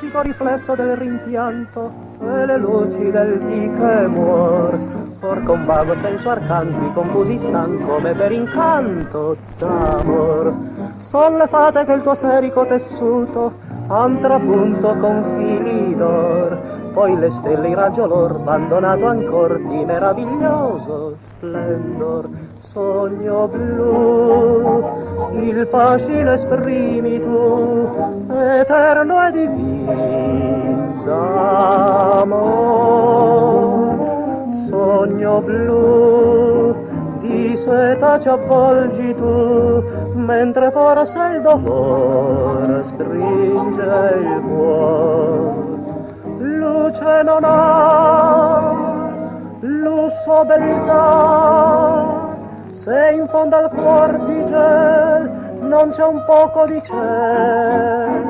magico riflesso del rimpianto e le luci del dì che muor, or con vago senso arcanti, confusi stan come per incanto d'amor. Son le fate che il tuo serico tessuto han trapunto con fili d'or, poi le stelle in raggio lor, abbandonato ancor di meraviglioso splendor. Sogno blu, il fascino esprimi tu, eterno e divin d'amor. Sogno blu, di seta ci avvolgi tu, mentre forse il dolore stringe il cuore. Luce non ha, lusso beltà, se in fondo al cuor di gel non c'è un poco di ciel,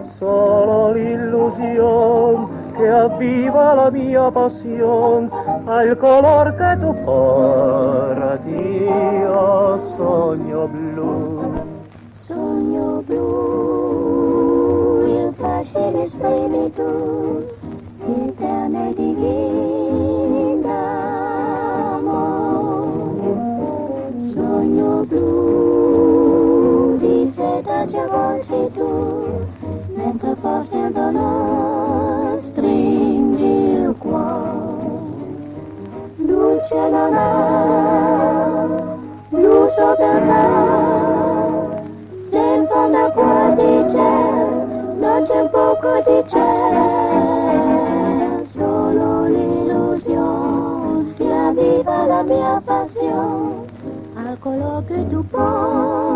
solo l'illusion che avviva la mia passion al color che tu porti, oh sogno blu. Sogno blu, il fascino esprimi tu, eterno e divin d'amor. Sogno blu, di seta ci avvolgi tu, mentre forse il dolore stringi il cuore. Luce non ha, lusso per me, se in fondo al cuore di ciel non c'è un poco di ciel, solo l'illusione che avviva la mia passione al color che tu porti.